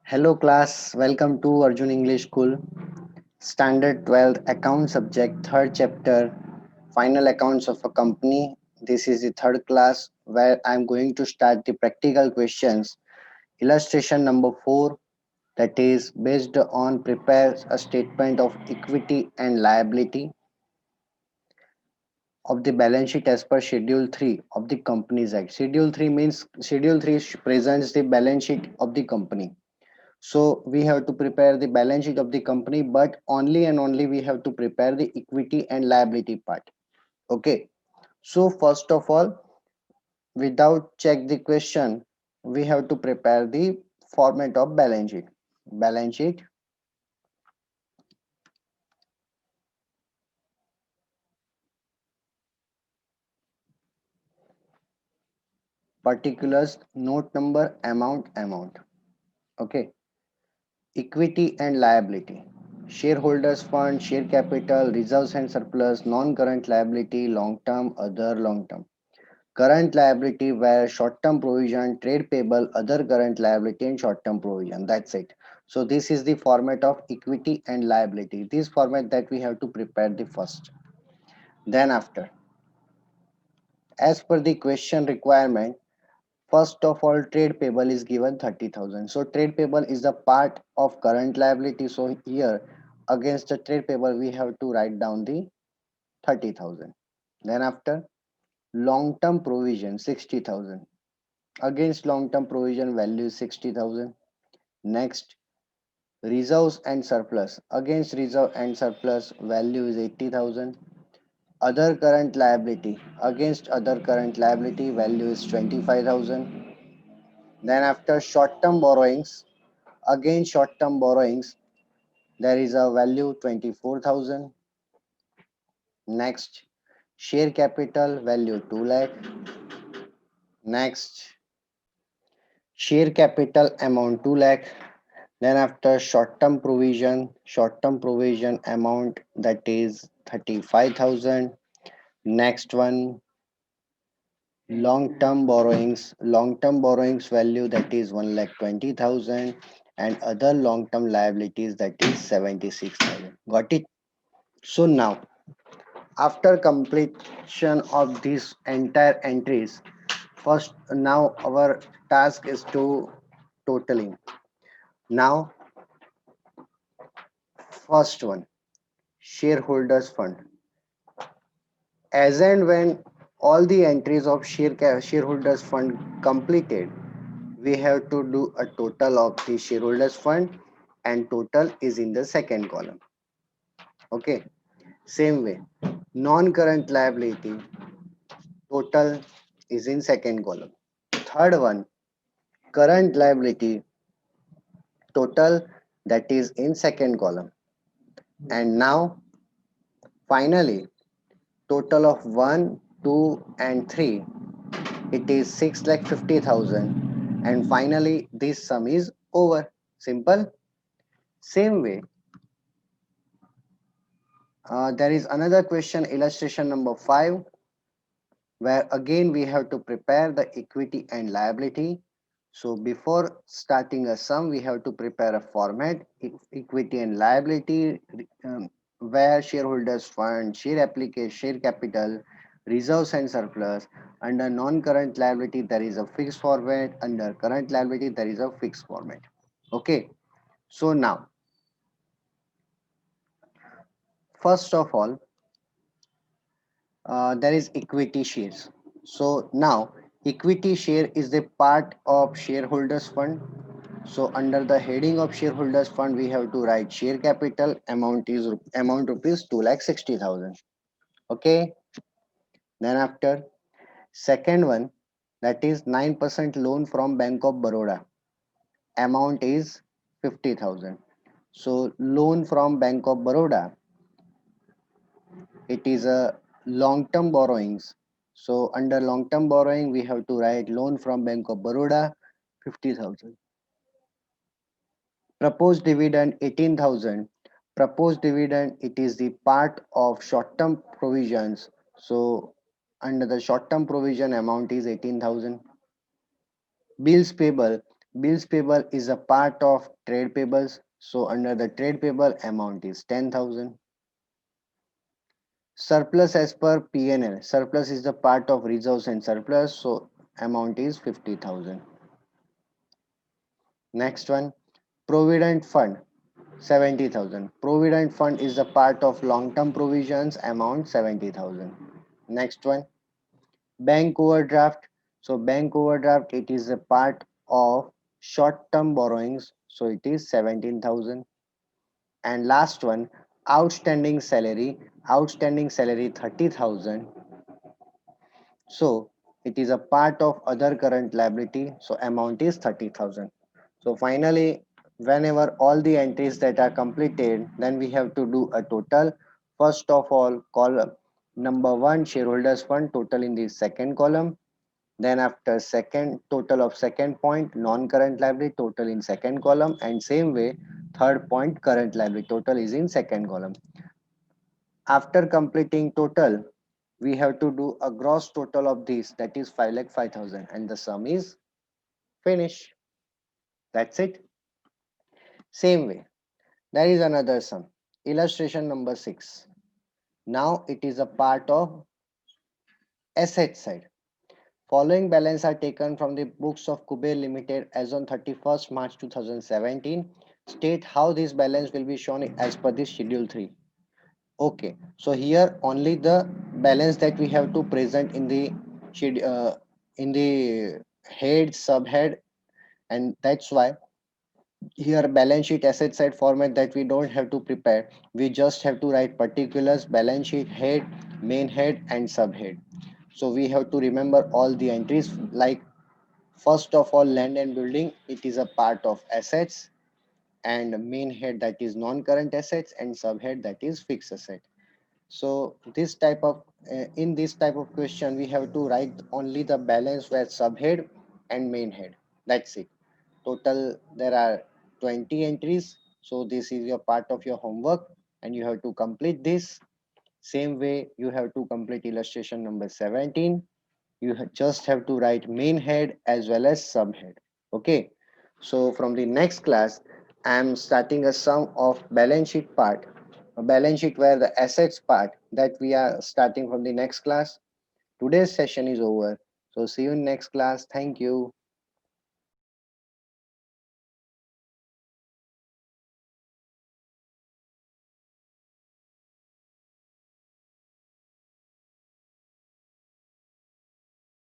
Hello class, welcome to Arjun English School. Standard 12th account subject, third chapter, final accounts of a company. This is the third class where I'm going to start the practical questions. Illustration number 4, that is based on prepares a statement of equity and liability of the balance sheet as per Schedule 3 of the Companies Act. Schedule 3 presents the balance sheet of the company. So we have to prepare the balance sheet of the company, but only and only we have to prepare the equity and liability part. Okay. So first of all, without check the question, we have to prepare the format of balance sheet. Balance sheet, particulars, note number, amount. Okay. Equity and liability. Shareholders fund, share capital, reserves and surplus, non-current liability, long-term, other long-term. Current liability where short-term provision, trade payable, other current liability and short-term provision. That's it. So this is the format of equity and liability. This format that we have to prepare the first. Then after, as per the question requirement, first of all, trade payable is given 30,000. So trade payable is the part of current liability. So here against the trade payable, we have to write down the 30,000. Then after, long-term provision 60,000. Against long-term provision value is 60,000. Next, reserves and surplus. Against reserve and surplus value is 80,000. Other current liability. Against other current liability value is 25,000. Then after short-term borrowings, against short-term borrowings there is a value 24,000. Next, share capital value 2 lakh. Next, share capital amount 2 lakh. Then after short-term provision amount that is 35,000. Next one, long-term borrowings value that is 1,20,000 and other long-term liabilities that is 76,000. Got it? So now, after completion of these entire entries, first now our task is to totaling. Now, first one, shareholders fund. As and when all the entries of shareholders fund completed, we have to do a total of the shareholders fund and total is in the second column. Okay. Same way, non-current liability total is in second column. Third one, current liability total that is in second column. And now finally, total of 1, 2 and 3, it is 6,50,000 and finally this sum is over. Simple. Same way, there is another question, illustration number 5, where again we have to prepare the equity and liability. So before starting a sum, we have to prepare a format, equity and liability, where shareholders fund, share capital, reserves and surplus. Under non-current liability, there is a fixed format. Under current liability, there is a fixed format. Okay. So now, first of all, there is equity shares. So now equity share is the part of shareholders fund. So under the heading of shareholders fund, we have to write share capital amount rupees 2,60,000. Okay. Then after second one, that is 9% loan from Bank of Baroda. Amount is 50,000. So loan from Bank of Baroda, it is a long-term borrowings. So under long-term borrowing, we have to write loan from Bank of Baroda 50,000. Proposed dividend 18,000. Proposed dividend, it is the part of short-term provisions. So under the short-term provision amount is 18,000. Bills payable. Bills payable is a part of trade payables. So under the trade payable amount is 10,000. Surplus as per P&L. Surplus is the part of reserves and surplus. So amount is 50,000. Next one, Provident Fund 70,000. Provident Fund is the part of long-term provisions, amount 70,000. Next one, Bank overdraft. So bank overdraft, it is a part of short-term borrowings. So it is 17,000. And last one, outstanding salary. Outstanding salary 30,000. So it is a part of other current liability. So amount is 30,000. So finally, whenever all the entries that are completed, then we have to do a total. First of all, column number one, shareholders fund total in the second column. Then after second, total of second point, non-current liability total in second column, and same way, third point, current liability total is in second column. After completing total, we have to do a gross total of these, that is 5,05,000, and the sum is finish. That's it. Same way, there is another sum. Illustration number 6. Now it is a part of asset side. Following balance are taken from the books of Kuber Limited as on 31st March 2017. State how this balance will be shown as per the schedule 3. Okay, so here only the balance that we have to present in the in the head, subhead, and that's why here balance sheet asset side format that we don't have to prepare. We just have to write particulars, balance sheet head, main head, and subhead. So we have to remember all the entries, like first of all, land and building, it is a part of assets, and main head, that is non-current assets, and subhead, that is fixed asset. So this type of in this type of question, we have to write only the balance where subhead and main head. That's it. Total there are 20 entries. So this is your part of your homework, and you have to complete this. Same way you have to complete illustration number 17. You just have to write main head as well as subhead. Okay, so from the next class I am starting a sum of balance sheet part, a balance sheet where the assets part, that we are starting from the next class. Today's session is over, so see you in next class. Thank you.